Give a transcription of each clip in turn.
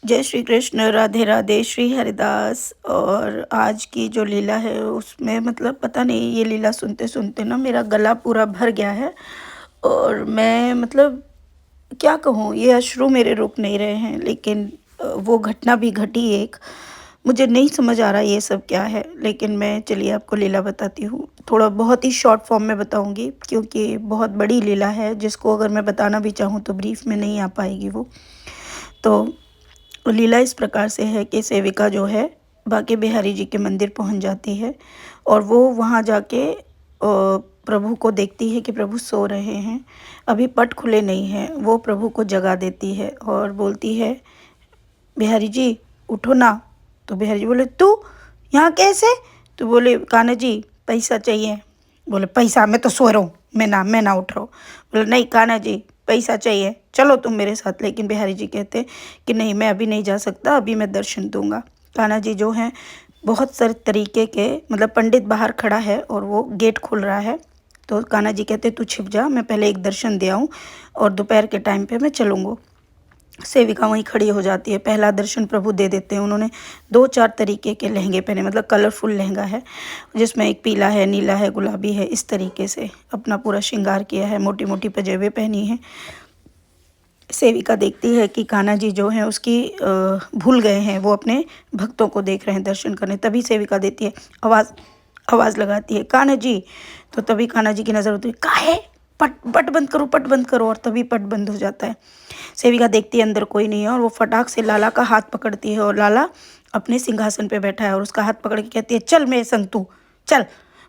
जय श्री कृष्ण, राधे राधे, श्री हरिदास। और आज की जो लीला है उसमें मतलब पता नहीं, ये लीला सुनते सुनते ना मेरा गला पूरा भर गया है। और मैं मतलब क्या कहूँ, ये अश्रु मेरे रुक नहीं रहे हैं। लेकिन वो घटना भी घटी एक, मुझे नहीं समझ आ रहा ये सब क्या है। लेकिन मैं चलिए आपको लीला बताती हूँ। थोड़ा बहुत ही शॉर्ट फॉर्म में बताऊँगी क्योंकि बहुत बड़ी लीला है जिसको अगर मैं बताना भी चाहूँ तो ब्रीफ में नहीं आ पाएगी वो। तो लीला इस प्रकार से है कि सेविका जो है बांके बिहारी जी के मंदिर पहुंच जाती है और वो वहां जाके प्रभु को देखती है कि प्रभु सो रहे हैं, अभी पट खुले नहीं हैं। वो प्रभु को जगा देती है और बोलती है, बिहारी जी उठो ना। तो बिहारी जी बोले, तू यहाँ कैसे? तो बोले, कान्हा जी पैसा चाहिए। बोले, पैसा? मैं तो सो रहा हूँ, मैं ना उठ रहा हूँ। बोले, नहीं कान्हा जी पैसा चाहिए, चलो तुम मेरे साथ। लेकिन बिहारी जी कहते कि नहीं, मैं अभी नहीं जा सकता, अभी मैं दर्शन दूंगा। कान्हा जी जो हैं बहुत सारे तरीके के, मतलब पंडित बाहर खड़ा है और वो गेट खुल रहा है। तो कान्हा जी कहते, तू छिप जा, मैं पहले एक दर्शन दे आऊँ और दोपहर के टाइम पे मैं चलूँगा। सेविका वहीं खड़ी हो जाती है, पहला दर्शन प्रभु दे देते हैं। उन्होंने दो चार तरीके के लहंगे पहने, मतलब कलरफुल लहंगा है जिसमें एक पीला है, नीला है, गुलाबी है, इस तरीके से अपना पूरा श्रृंगार किया है। मोटी मोटी पजेबें पहनी है। सेविका देखती है कि कान्हा जी जो हैं उसकी भूल गए हैं, वो अपने भक्तों को देख रहे हैं दर्शन करने। तभी सेविका देती है आवाज़, आवाज़ लगाती है, कान्हा जी। तो तभी कान्हा जी की नज़र होती है, काहे, पट पट बंद करो, पट बंद करो। और तभी पट बंद हो जाता है। सेविका देखती है अंदर कोई नहीं है और वो फटाक से लाला का हाथ पकड़ती है और लाला अपने सिंहासन पे बैठा है और उसका हाथ पकड़ के कहती है, चल मेरे संग तू, चल,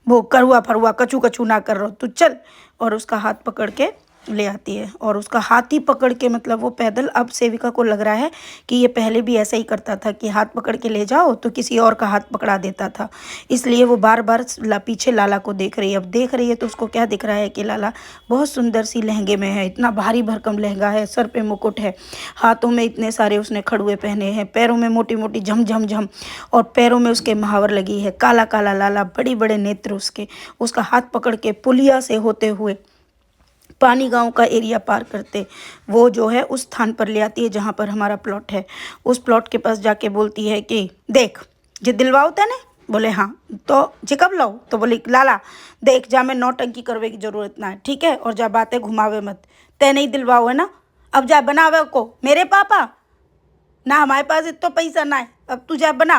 वो करुआ फरुआ कचू कचू ना कर रहा तू, चल। और उसका हाथ पकड़ के ले आती है और उसका हाथ ही पकड़ के, मतलब वो पैदल, अब सेविका को लग रहा है कि ये पहले भी ऐसा ही करता था कि हाथ पकड़ के ले जाओ तो किसी और का हाथ पकड़ा देता था। इसलिए वो बार बार पीछे लाला को देख रही है। अब देख रही है तो उसको क्या दिख रहा है कि लाला बहुत सुंदर सी लहंगे में है, इतना भारी भरकम लहंगा है, सर पे मुकुट है, हाथों में इतने सारे उसने खड़ुए पहने हैं, पैरों में मोटी मोटी झम झम झम, और पैरों में उसके महावर लगी है, काला काला लाला, बड़ी बड़े नेत्र उसके। उसका हाथ पकड़ के पुलिया से होते हुए पानी गांव का एरिया पार करते वो जो है उस स्थान पर ले आती है जहाँ पर हमारा प्लॉट है। उस प्लॉट के पास जाके बोलती है कि देख, जे दिलवाओ तैने? बोले हाँ। तो जे कब लाओ? तो बोले, लाला देख, जा में नौटंकी करवे की जरूरत ना है, ठीक है? और जा बातें घुमावे मत, तै नहीं दिलवाओ है ना, अब जा बनावे को। मेरे पापा ना, हमारे पास इतना पैसा ना है, अब तू जा बना।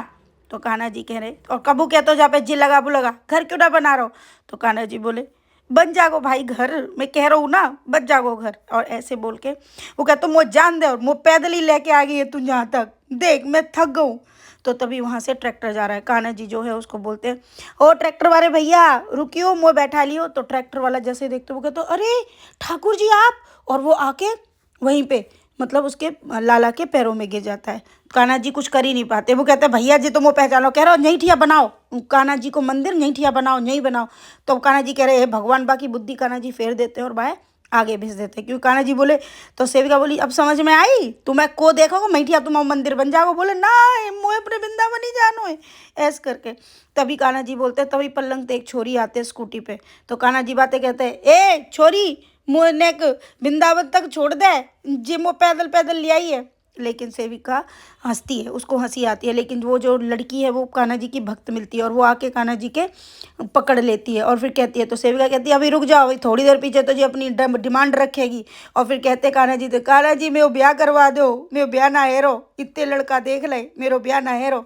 तो कान्हा जी कह रहे, और कबू क्या तो जा पे जी लगा बुलगा, घर क्यों ना बना रहा हो? तो कान्हा जी बोले, बन जागो भाई घर, मैं कह रहा हूँ ना, बन जागो घर। और ऐसे बोल के वो कहते, मुझे जान दे, और मुझे पैदल ही लेके आ गई है तू यहाँ तक, देख मैं थक गऊँ। तो तभी वहाँ से ट्रैक्टर जा रहा है। कान्हा जी जो है उसको बोलते हैं, ओ ट्रैक्टर वाले भैया रुकियो, मुँह बैठा लियो। तो ट्रैक्टर वाला जैसे देखते वो कहते, अरे ठाकुर जी आप। और वो आके वहीं पे, मतलब उसके लाला के पैरों में गिर जाता है। कान्हा जी कुछ कर ही नहीं पाते। वो कहते हैं, भैया जी तुम वो पहचानो, कह रहे हो नहीं ठिया बनाओ कान्हा जी को मंदिर, नहीं ठिया बनाओ, नहीं बनाओ। तो कान्हा जी कह रहे हैं, भगवान बाकी बुद्धि कान्हा जी फेर देते हैं और बाय आगे भेज देते हैं। क्योंकि कान्हा जी बोले, तो सेविका बोली, अब समझ में आई, तुम्हें को देखोगे मैठिया तुम मंदिर बन जाओगे? बोले ना, मोए अपने वृंदावन ही जानो है, ऐस करके। तभी कान्हा जी बोलते हैं, तभी पल्लंग ते एक छोरी आते स्कूटी पे। तो कान्हा जी बातें कहते हैं, ए छोरी, मुँह नेक वृंदावन तक छोड़ दे, जे मुँह पैदल पैदल ले आई है। लेकिन सेविका हंसती है, उसको हंसी आती है। लेकिन वो जो लड़की है वो कान्हा जी की भक्त मिलती है और वो आके कान्हा जी के पकड़ लेती है और फिर कहती है, तो सेविका कहती है, अभी रुक जाओ, अभी थोड़ी देर पीछे तो जी अपनी डिमांड रखेगी। और फिर कहते हैं कान्हा जी, तो कान्हा जी मेरे ब्याह करवा दो, मेरे ब्याह ना हेरो, इतने लड़का देख ले, मेरे ब्याह ना हेरो।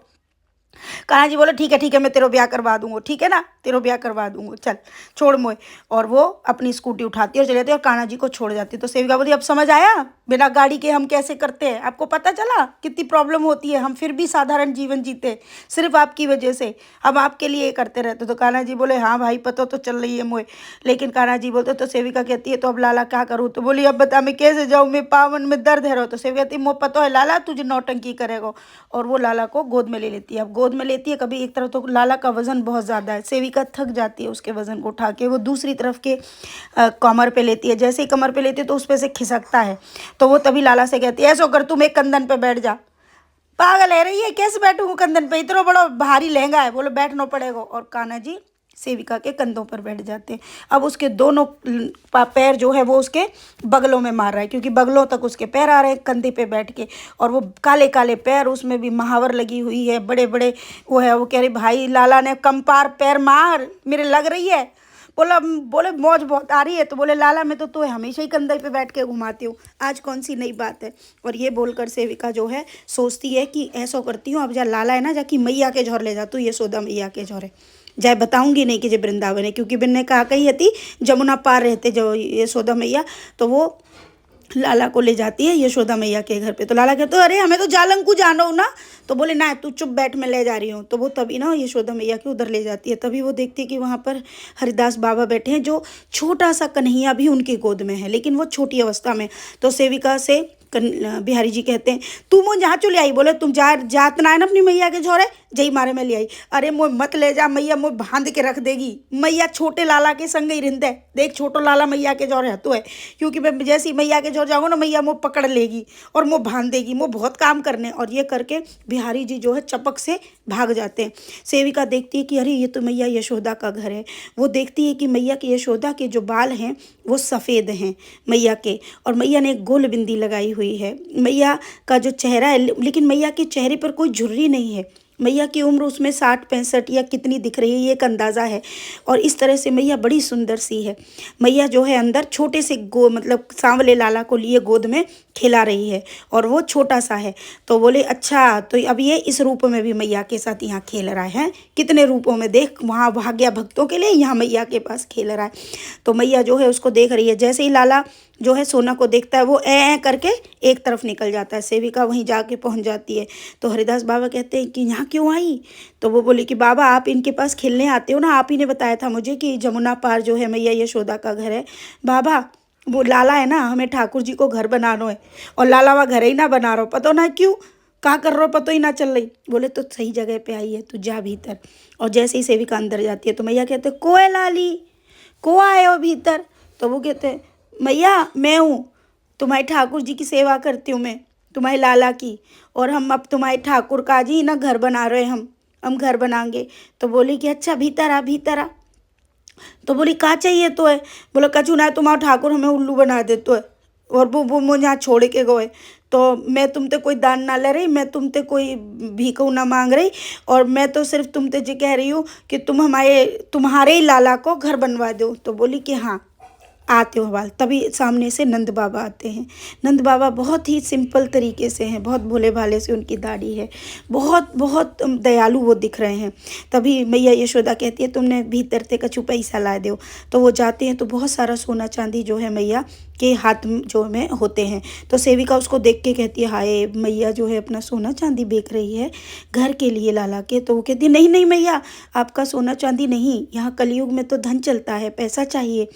कान्हा जी बोले, ठीक है मैं तेरो ब्याह करवा दूंगा, ठीक है ना, तेरो ब्याह करवा दूंगा, चल छोड़ मोए। और वो अपनी स्कूटी उठाती है और चले जाती है और कान्हा जी को छोड़ जाती है। तो सेविका बोली, अब समझ आया बिना गाड़ी के हम कैसे करते हैं? आपको पता चला कितनी प्रॉब्लम होती है, हम फिर भी साधारण जीवन जीते सिर्फ आपकी वजह से, हम आपके लिए ये करते रहते। तो कान्हा जी बोले, हाँ भाई पता तो चल रही है मोए। लेकिन कान्हा जी बोलते, तो सेविका कहती है, तो अब लाला क्या करूँ? तो बोली, अब बता मैं कैसे जाऊँ, मैं पावन में दर्द है। तो सेविका कहती, मोह पता है लाला तुझे नौटंकी करेगा। और वो लाला को गोद में ले लेती है। अब गोद में लेती है, कभी एक तरफ तो लाला का वजन बहुत ज़्यादा है, सेविका थक जाती है उसके वजन को उठा के, वो दूसरी तरफ के कमर पे लेती है। जैसे ही कमर पे लेती है तो उस पे से खिसकता है। तो वो तभी लाला से कहती है, ऐसा कर तुम एक कंधन पे बैठ जा। पागल है रही है, कैसे बैठूंगा कंधन पे, इतना बड़ा भारी लहंगा है। बोलो बैठना पड़ेगा। और कान्हा जी सेविका के कंधों पर बैठ जाते हैं। अब उसके दोनों पैर जो है वो उसके बगलों में मार रहा है, क्योंकि बगलों तक उसके पैर आ रहे हैं कंधे पे बैठ के, और वो काले काले पैर, उसमें भी महावर लगी हुई है, बड़े बड़े वो है। वो कह रही भाई लाला ने कम पार पैर मार, मेरे लग रही है। बोले मौज बहुत आ रही है। तो बोले लाला मैं तो तुम्हें हमेशा ही कंधे पे बैठ के घुमाती हूँ, आज कौन सी नई बात है। और ये बोलकर सेविका जो है सोचती है कि ऐसा करती हूँ, अब जा लाला है ना, जाकि मैया के झोर ले जा तू, यशोदा मैया के झोरे जाए, बताऊंगी नहीं कि जे वृंदावन है, क्योंकि बिन ने कहा कही थी जमुना पार रहते जो यशोदा मैया, तो वो लाला को ले जाती है यशोदा मैया के घर पे। तो लाला कहते अरे हमें तो जालंकू जानो ना। तो बोले ना तू चुप बैठ, मैं ले जा रही हूँ। तो वो तभी ना यशोदा मैया के उधर ले जाती है। तभी वो देखती है कि वहाँ पर हरिदास बाबा बैठे हैं, जो छोटा सा कन्हैया भी उनकी गोद में है, लेकिन वो छोटी अवस्था में। तो सेविका से बिहारी जी कहते हैं तू मुझे जहाँ चले आई। बोले तुम जातना है ना अपनी मैया के झोरे, जई मारे में ले आई। अरे मोह मत ले जा, मैया मोह बांध के रख देगी। मैया छोटे लाला के संग ही रिंदे, देख छोटो लाला मैया के झोरे हतो है, क्योंकि मैं जैसी मैया के झोर जाऊँगा ना मैया मोह पकड़ लेगी और मोह बांध देगी, मोह बहुत काम करने। और ये करके बिहारी जी जो है चपक से भाग जाते हैं। सेविका देखती है कि अरे ये तो मैया यशोदा का घर है। वो देखती है कि मैया के यशोदा के जो बाल हैं वो सफ़ेद हैं मैया के, और मैया ने एक गोल बिंदी लगाई हुई है। मैया का जो चेहरा है, लेकिन मैया के चेहरे पर कोई झुर्री नहीं है। मैया की उम्र उसमें 60-65 या कितनी दिख रही है ये एक अंदाज़ा है। और इस तरह से मैया बड़ी सुंदर सी है। मैया जो है अंदर छोटे से मतलब सांवले लाला को लिए गोद में खिला रही है, और वो छोटा सा है। तो बोले अच्छा, तो अब ये इस रूप में भी मैया के साथ यहाँ खेल रहा है। कितने रूपों में देख, वहाँ भाग्या भक्तों के लिए, यहाँ मैया के पास खेल रहा है। तो मैया जो है उसको देख रही है। जैसे ही लाला जो है सोना को देखता है वो ए करके एक तरफ निकल जाता है। सेविका वहीं जाके पहुंच जाती है। तो हरिदास बाबा कहते हैं कि यहाँ क्यों आई। तो वो बोली कि बाबा आप इनके पास खेलने आते हो ना, आप ही ने बताया था मुझे कि जमुना पार जो है मैया यशोदा का घर है। बाबा वो लाला है ना, हमें ठाकुर जी को घर बनाना है, और लाला वह घर ही ना बना रहा, पता ना क्यों क्या कर रहा हो, पता ही ना चल रही। बोले तो सही जगह पे आई है, तू जा भीतर। और जैसे ही सेविका अंदर जाती है तो मैया कहते को है लाली, को आए हो भीतर। तो वो कहते मैया मैं हूँ, तुम्हारे ठाकुर जी की सेवा करती हूँ मैं, तुम्हारे लाला की, और हम अब तुम्हारे ठाकुर का जी ना घर बना रहे हैं, हम घर बनाएंगे। तो बोली कि अच्छा भीतर आ, भीतर आ। तो बोली का चाहिए तो है। बोला कछु ना, तुम्हारा ठाकुर हमें उल्लू बना दे तो है, और वो मुझे यहाँ छोड़ के गए। तो मैं तुमते कोई दान ना ले रही, मैं तुमते कोई भीखू ना मांग रही, और मैं तो सिर्फ तुमते जी कह रही हूँ कि तुम्हारे ही लाला को घर बनवा दो। तो बोली कि हाँ आते हो बाल। तभी सामने से नंद बाबा आते हैं। नंद बाबा बहुत ही सिंपल तरीके से हैं, बहुत भोले भाले से उनकी दाढ़ी है, बहुत बहुत दयालु वो दिख रहे हैं। तभी मैया यशोदा कहती है तुमने भीतर से कछु पैसा ला दो। तो वो जाते हैं तो बहुत सारा सोना चांदी जो है मैया के हाथ जो में होते हैं। तो सेविका उसको देख के कहती है हाय मैया जो है अपना सोना चांदी बेच रही है घर के लिए लाला के। तो वो कहती है नहीं नहीं मैया, आपका सोना चांदी नहीं, यहाँ कलयुग में तो धन चलता है, पैसा चाहिए।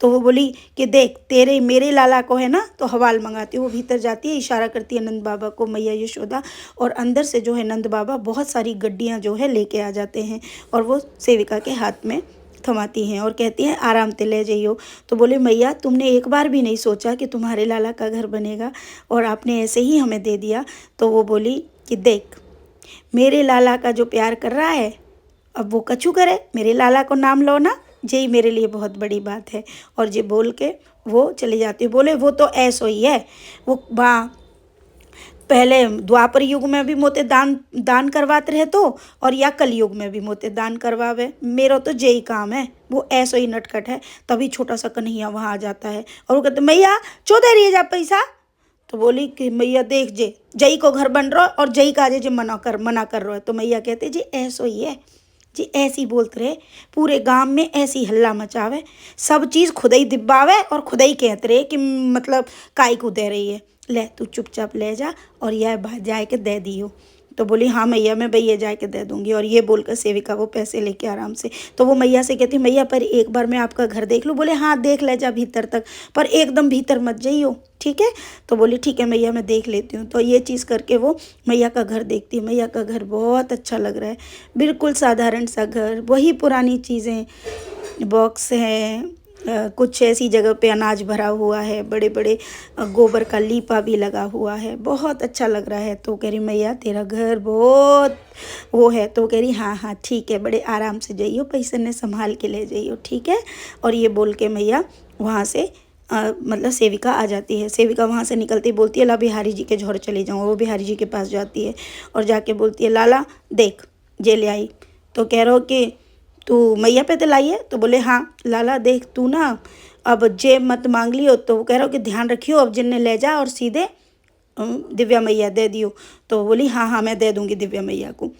तो वो बोली कि देख तेरे मेरे लाला को है ना, तो हवाल मंगाती है। वो भीतर जाती है, इशारा करती है नंद बाबा को मैया यशोदा, और अंदर से जो है नंद बाबा बहुत सारी गड्डियाँ जो है लेके आ जाते हैं, और वो सेविका के हाथ में थमाती हैं और कहती हैं आराम से ले जाइयो। तो बोले मैया तुमने एक बार भी नहीं सोचा कि तुम्हारे लाला का घर बनेगा, और आपने ऐसे ही हमें दे दिया। तो वो बोली कि देख मेरे लाला का जो प्यार कर रहा है, अब वो कछु करे, मेरे लाला को नाम लो ना, यही मेरे लिए बहुत बड़ी बात है। और ये बोल के वो चले जाती। बोले वो तो ऐसो ही है, वो पहले द्वापर युग में भी मोते दान करवाते रहे तो, और या कल युग में भी मोते दान करवावे, मेरा तो यही काम है। वो ऐसो ही नटखट है। तभी छोटा सा कन्हैया वहाँ आ जाता है, और वो कहते मैया चौदह रही जा पैसा। तो बोली कि मैया देख जे जई को घर बन रहा और जई का जे मना कर रहा है। तो मैया कहते जी ऐसो ही है जी, ऐसी बोलते रहे, पूरे गांव में ऐसी हल्ला मचावे, सब चीज़ खुद ही दिब्बावे और खुद ही कहते रहे कि मतलब काई को दे रही है, ले तू चुपचाप ले जा और यह जाए के दे दियो। तो बोली हाँ मैया मैं भैया जाए के दे दूँगी। और ये बोलकर सेविका वो पैसे लेके आराम से, तो वो मैया से कहती मैया पर एक बार मैं आपका घर देख लूँ। बोले हाँ देख ले जा भीतर तक, पर एकदम भीतर मत जाइयो, ठीक है। तो बोली ठीक है मैया मैं देख लेती हूँ। तो ये चीज़ करके वो मैया का घर देखती है। मैया का घर बहुत अच्छा लग रहा है, बिल्कुल साधारण सा घर, वही पुरानी चीज़ें, बॉक्स है, कुछ ऐसी जगह पे अनाज भरा हुआ है, बड़े बड़े गोबर का लीपा भी लगा हुआ है, बहुत अच्छा लग रहा है। तो कह रही मैया तेरा घर बहुत वो है। तो कह रही हाँ हाँ ठीक है, बड़े आराम से जाइयो, पैसे ने संभाल के ले जाइयो, ठीक है। और ये बोल के मैया वहाँ से मतलब सेविका आ जाती है। सेविका वहाँ से निकलती बोलती है ला बिहारी जी के झोर चली जाऊँ। वो बिहारी जी के पास जाती है और जाके बोलती है लाला देख जे ले आई। तो कह रहा हो कि तू मैया पे तो लाई है। तो बोले हाँ लाला देख तू ना अब जे मत मांग लियो। तो वो कह रहा हो कि ध्यान रखियो अब जिन्ने ले जा और सीधे दिव्या मैया दे दियो। तो बोली हाँ हाँ मैं दे दूँगी दिव्या मैया को,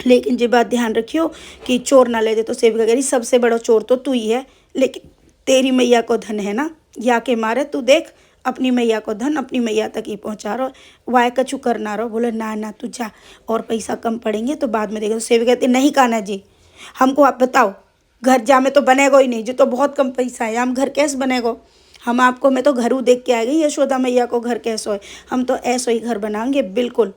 लेकिन ये बात ध्यान रखियो कि चोर ना ले जाए। तो सेविका कह रही सबसे बड़ा चोर तो तू ही है, लेकिन तेरी मैया को धन है ना, या के मारे तू देख अपनी मैया को धन अपनी मैया तक ही पहुंचा रहो, वाय कछु करना रहो। बोले ना ना तू जा, और पैसा कम पड़ेंगे तो बाद में देगा। तो सेविका कहती नहीं कान्हा जी हमको आप बताओ, घर जा में तो बनेगा ही नहीं, जो तो बहुत कम पैसा है, हम घर कैसे बनेगा। हम आपको मैं तो घरू देख के आ गई यशोदा मैया को घर कैसो है, हम तो ऐसो ही घर बनाएंगे बिल्कुल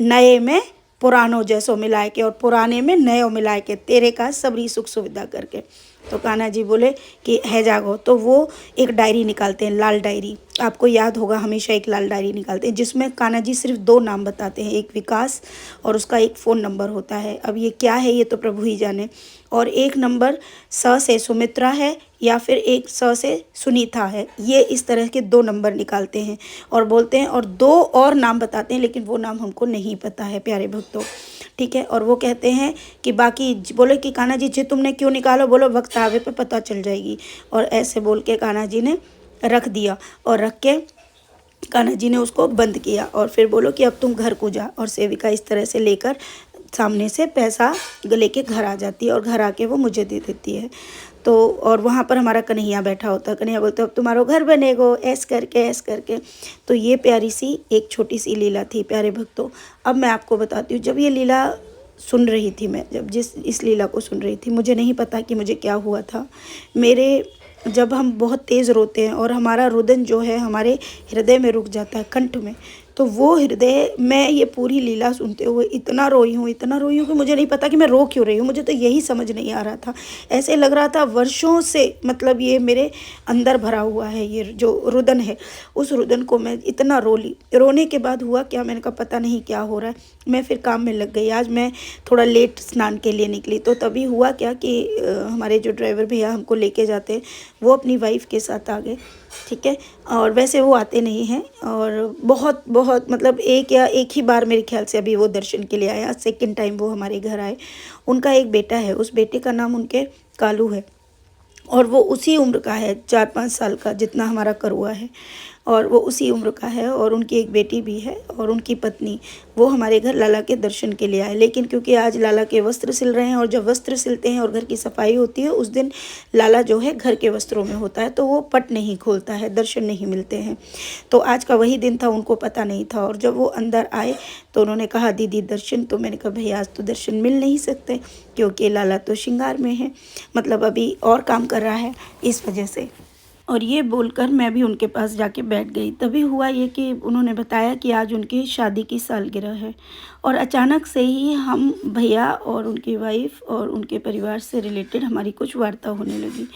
नए में पुरानों जैसो मिलाए के और पुराने में नयो मिलाए के, तेरे का सबरी सुख सुविधा करके। तो कान्हा जी बोले कि है जागो। तो वो एक डायरी निकालते हैं, लाल डायरी, आपको याद होगा हमेशा एक लाल डायरी निकालते हैं जिसमें कान्हा जी सिर्फ 2 नाम बताते हैं, एक विकास और उसका एक फ़ोन नंबर होता है। अब ये क्या है ये तो प्रभु ही जाने। और एक नंबर स से सुमित्रा है या फिर एक स से सुनीता है, ये इस तरह के 2 नंबर निकालते हैं और बोलते हैं और 2 और नाम बताते हैं, लेकिन वो नाम हमको नहीं पता है प्यारे भक्तों, ठीक है। और वो कहते हैं कि बाकी बोले कि कान्हा जी जे तुमने क्यों निकालो, बोलो वक्त आवे पे पता चल जाएगी। और ऐसे बोल के कान्हा जी ने रख दिया और रख के कान्हा जी ने उसको बंद किया और फिर बोलो कि अब तुम घर को जा। और सेविका इस तरह से लेकर सामने से पैसा लेके घर आ जाती है और घर आके वो मुझे दे देती है। तो और वहाँ पर हमारा कन्हैया बैठा होता है, कन्हैया बोलते अब तुम्हारा घर बनेगो ऐस करके। तो ये प्यारी सी एक छोटी सी लीला थी प्यारे भक्तों। अब मैं आपको बताती हूँ, जब ये लीला सुन रही थी मैं, जब इस लीला को सुन रही थी, मुझे नहीं पता कि मुझे क्या हुआ था। मेरे जब हम बहुत तेज़ रोते हैं और हमारा रुदन जो है हमारे हृदय में रुक जाता है, कंठ में, तो वो हृदय मैं ये पूरी लीला सुनते हुए इतना रोई हूँ कि मुझे नहीं पता कि मैं रो क्यों रही हूँ। मुझे तो यही समझ नहीं आ रहा था, ऐसे लग रहा था वर्षों से मतलब ये मेरे अंदर भरा हुआ है, ये जो रुदन है उस रुदन को मैं इतना रो ली। रोने के बाद हुआ क्या, मैंने कहा पता नहीं क्या हो रहा है। मैं फिर काम में लग गई। आज मैं थोड़ा लेट स्नान के लिए निकली, तो तभी हुआ क्या कि हमारे जो ड्राइवर भैया हमको लेके जाते हैं वो अपनी वाइफ के साथ आ गए, ठीक है। और वैसे वो आते नहीं हैं और बहुत बहुत मतलब एक ही बार मेरे ख्याल से अभी वो दर्शन के लिए आया, सेकंड टाइम वो हमारे घर आए। उनका एक बेटा है, उस बेटे का नाम उनके कालू है और वो उसी उम्र का है, 4-5 साल का जितना हमारा करुआ है, और वो उसी उम्र का है। और उनकी एक बेटी भी है और उनकी पत्नी, वो हमारे घर लाला के दर्शन के लिए आए। लेकिन क्योंकि आज लाला के वस्त्र सिल रहे हैं और जब वस्त्र सिलते हैं और घर की सफाई होती है उस दिन लाला जो है घर के वस्त्रों में होता है, तो वो पट नहीं खोलता है, दर्शन नहीं मिलते हैं। तो आज का वही दिन था, उनको पता नहीं था। और जब वो अंदर आए तो उन्होंने कहा दीदी दर्शन। तो मैंने कहा भैया आज तो दर्शन मिल नहीं सकते क्योंकि लाला तो श्रृंगार में है, मतलब अभी और काम कर रहा है, इस वजह से। और ये बोलकर मैं भी उनके पास जाके बैठ गई। तभी हुआ ये कि उन्होंने बताया कि आज उनकी शादी की सालगिरह है और अचानक से ही हम भैया और उनकी वाइफ और उनके परिवार से रिलेटेड हमारी कुछ वार्ता होने लगी।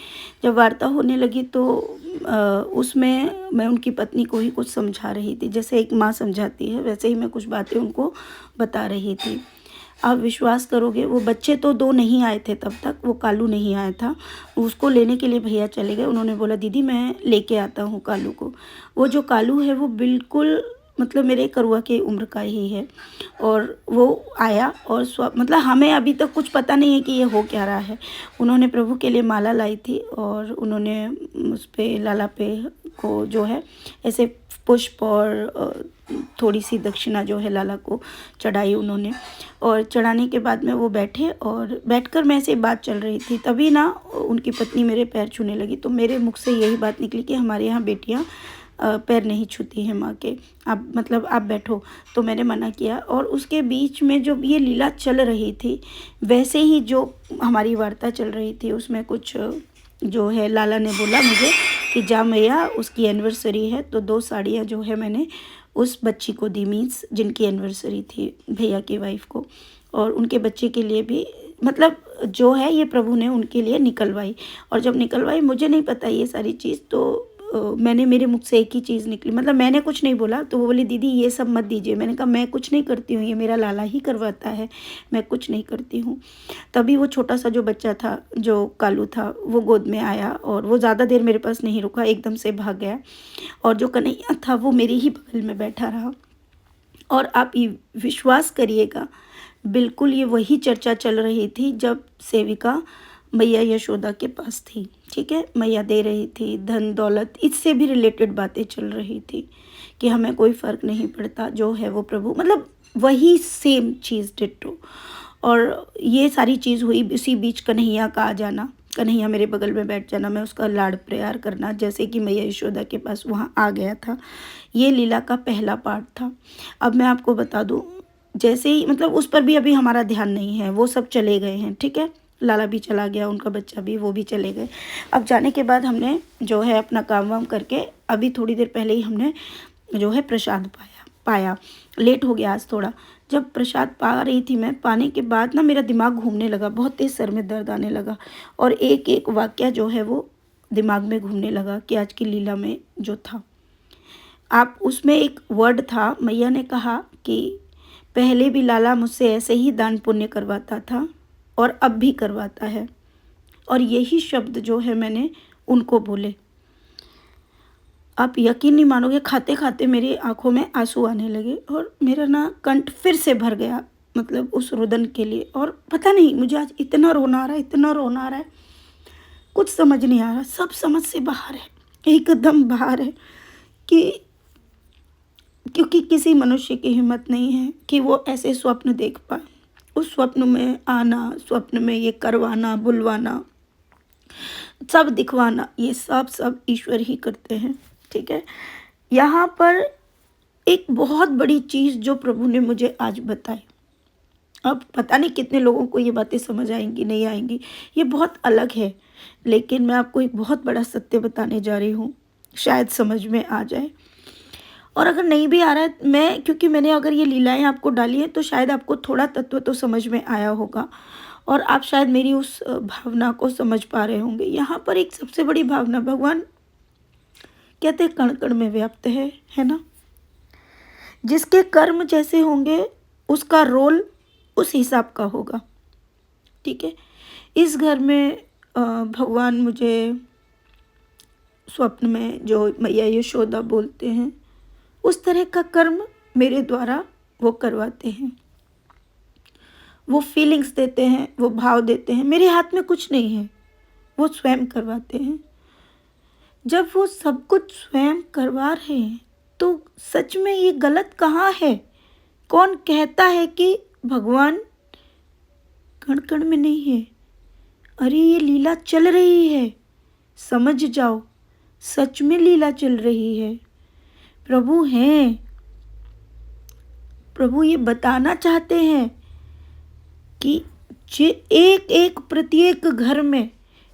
जब वार्ता होने लगी तो उसमें मैं उनकी पत्नी को ही कुछ समझा रही थी, जैसे एक माँ समझाती है वैसे ही मैं कुछ बातें उनको बता रही थी। आप विश्वास करोगे वो बच्चे तो 2 नहीं आए थे तब तक, वो कालू नहीं आया था, उसको लेने के लिए भैया चले गए। उन्होंने बोला दीदी मैं लेके आता हूँ कालू को। वो जो कालू है वो बिल्कुल मतलब मेरे करुआ की उम्र का ही है और वो आया और मतलब हमें अभी तक कुछ पता नहीं है कि ये हो क्या रहा है। उन्होंने प्रभु के लिए माला लाई थी और उन्होंने उस पर लाला पे को जो है ऐसे पुष्प और थोड़ी सी दक्षिणा जो है लाला को चढ़ाई उन्होंने। और चढ़ाने के बाद में वो बैठे और बैठकर मैं से बात चल रही थी, तभी ना उनकी पत्नी मेरे पैर छूने लगी। तो मेरे मुख से यही बात निकली कि हमारे यहाँ बेटियाँ पैर नहीं छूती हैं माँ के, आप मतलब आप बैठो। तो मैंने मना किया और उसके बीच में जो ये लीला चल रही थी वैसे ही जो हमारी वार्ता चल रही थी उसमें कुछ जो है लाला ने बोला मुझे कि जा मैया उसकी एनिवर्सरी है, तो 2 साड़ियाँ जो है मैंने उस बच्ची को दी, मीन्स जिनकी एनिवर्सरी थी भैया की वाइफ को, और उनके बच्चे के लिए भी मतलब जो है ये प्रभु ने उनके लिए निकलवाई। और जब निकलवाई, मुझे नहीं पता ये सारी चीज़, तो मैंने, मेरे मुख से एक ही चीज़ निकली, मतलब मैंने कुछ नहीं बोला। तो वो बोली दीदी ये सब मत दीजिए। मैंने कहा मैं कुछ नहीं करती हूँ, ये मेरा लाला ही करवाता है, मैं कुछ नहीं करती हूँ। तभी वो छोटा सा जो बच्चा था, जो कालू था, वो गोद में आया और वो ज़्यादा देर मेरे पास नहीं रुका, एकदम से भाग गया। और जो कन्हैया था वो मेरे ही बगल में बैठा रहा। और आप ये विश्वास करिएगा, बिल्कुल ये वही चर्चा चल रही थी जब सेविका मैया यशोदा के पास थी। ठीक है, मैया दे रही थी धन दौलत, इससे भी रिलेटेड बातें चल रही थी कि हमें कोई फ़र्क नहीं पड़ता, जो है वो प्रभु, मतलब वही सेम चीज़ डिट्टो। और ये सारी चीज़ हुई, इसी बीच कन्हैया का आ जाना, कन्हैया मेरे बगल में बैठ जाना, मैं उसका लाड प्यार करना, जैसे कि मैया यशोदा के पास वहाँ आ गया था। ये लीला का पहला पार्ट था। अब मैं आपको बता दूँ, जैसे ही, मतलब उस पर भी अभी हमारा ध्यान नहीं है, वो सब चले गए हैं। ठीक है, लाला भी चला गया, उनका बच्चा भी, वो भी चले गए। अब जाने के बाद हमने जो है अपना काम वाम करके, अभी थोड़ी देर पहले ही हमने जो है प्रसाद पाया। लेट हो गया आज थोड़ा। जब प्रसाद पा रही थी मैं, पाने के बाद ना मेरा दिमाग घूमने लगा, बहुत तेज़ सर में दर्द आने लगा और एक एक वाक्य जो है वो दिमाग में घूमने लगा कि आज की लीला में जो था, आप उसमें एक वर्ड था, मैया ने कहा कि पहले भी लाला मुझसे ऐसे ही दान पुण्य करवाता था और अब भी करवाता है। और यही शब्द जो है मैंने उनको बोले। आप यकीन नहीं मानोगे, खाते खाते मेरी आंखों में आंसू आने लगे और मेरा ना कंठ फिर से भर गया, मतलब उस रुदन के लिए। और पता नहीं मुझे आज इतना रोना आ रहा है, इतना रोना आ रहा है, कुछ समझ नहीं आ रहा, सब समझ से बाहर है, एकदम बाहर है। कि क्योंकि किसी मनुष्य की हिम्मत नहीं है कि वो ऐसे स्वप्न देख पाए, उस स्वप्न में आना, स्वप्न में ये करवाना, बुलवाना, सब दिखवाना, ये सब ईश्वर ही करते हैं। ठीक है, यहाँ पर एक बहुत बड़ी चीज़ जो प्रभु ने मुझे आज बताई, अब पता नहीं कितने लोगों को ये बातें समझ आएंगी, नहीं आएंगी, ये बहुत अलग है, लेकिन मैं आपको एक बहुत बड़ा सत्य बताने जा रही हूँ, शायद समझ में आ जाए। और अगर नहीं भी आ रहा है, मैं, क्योंकि मैंने अगर ये लीलाएं आपको डाली हैं तो शायद आपको थोड़ा तत्व तो समझ में आया होगा और आप शायद मेरी उस भावना को समझ पा रहे होंगे। यहाँ पर एक सबसे बड़ी भावना, भगवान कहते कण कण में व्याप्त है ना। जिसके कर्म जैसे होंगे उसका रोल उस हिसाब का होगा। ठीक है, इस घर में भगवान मुझे स्वप्न में जो मैया यशोदा बोलते हैं, उस तरह का कर्म मेरे द्वारा वो करवाते हैं, वो फीलिंग्स देते हैं, वो भाव देते हैं, मेरे हाथ में कुछ नहीं है, वो स्वयं करवाते हैं। जब वो सब कुछ स्वयं करवा रहे हैं तो सच में ये गलत कहाँ है? कौन कहता है कि भगवान कण कण में नहीं है? अरे ये लीला चल रही है, समझ जाओ, सच में लीला चल रही है। प्रभु हैं, प्रभु ये बताना चाहते हैं कि जे एक एक प्रत्येक घर में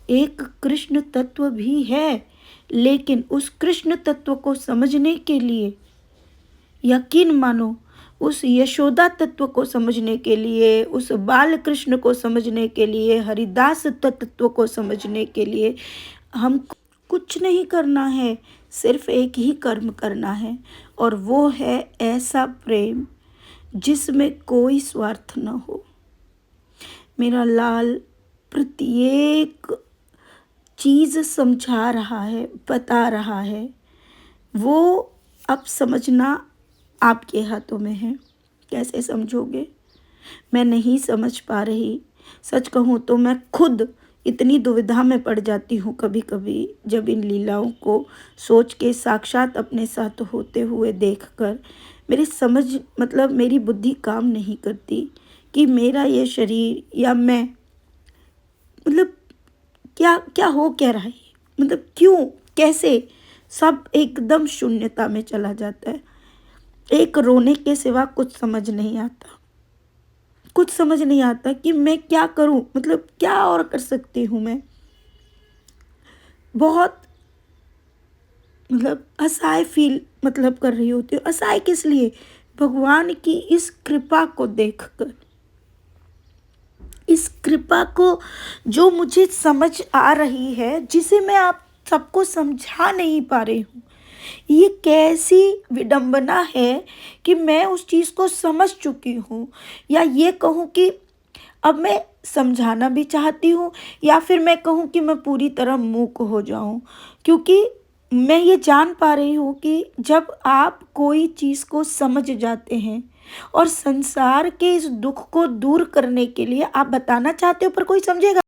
एक कृष्ण तत्व भी है, लेकिन उस कृष्ण तत्व को समझने के लिए, यकीन मानो, उस यशोदा तत्व को समझने के लिए, उस बाल कृष्ण को समझने के लिए, हरिदास तत्व को समझने के लिए हम कुछ नहीं करना है, सिर्फ एक ही कर्म करना है, और वो है ऐसा प्रेम जिसमें कोई स्वार्थ न हो। मेरा लाल प्रत्येक चीज़ समझा रहा है, बता रहा है, वो अब समझना आपके हाथों में है। कैसे समझोगे? मैं नहीं समझ पा रही। सच कहूँ तो मैं खुद इतनी दुविधा में पड़ जाती हूँ कभी कभी, जब इन लीलाओं को सोच के, साक्षात अपने साथ होते हुए देखकर मेरी समझ, मतलब मेरी बुद्धि काम नहीं करती कि मेरा ये शरीर या मैं, मतलब क्या क्या हो क्या रहा है, मतलब क्यों, कैसे, सब एकदम शून्यता में चला जाता है। एक रोने के सिवा कुछ समझ नहीं आता, कुछ समझ नहीं आता कि मैं क्या करूं, मतलब क्या और कर सकती हूं मैं। बहुत, मतलब असहाय फील मतलब कर रही होती हूँ। असहाय किस लिए? भगवान की इस कृपा को देखकर, इस कृपा को जो मुझे समझ आ रही है, जिसे मैं आप सबको समझा नहीं पा रही हूँ। ये कैसी विडंबना है कि मैं उस चीज़ को समझ चुकी हूँ, या ये कहूँ कि अब मैं समझाना भी चाहती हूँ, या फिर मैं कहूँ कि मैं पूरी तरह मूक हो जाऊँ। क्योंकि मैं ये जान पा रही हूँ कि जब आप कोई चीज़ को समझ जाते हैं और संसार के इस दुख को दूर करने के लिए आप बताना चाहते हो, पर कोई समझेगा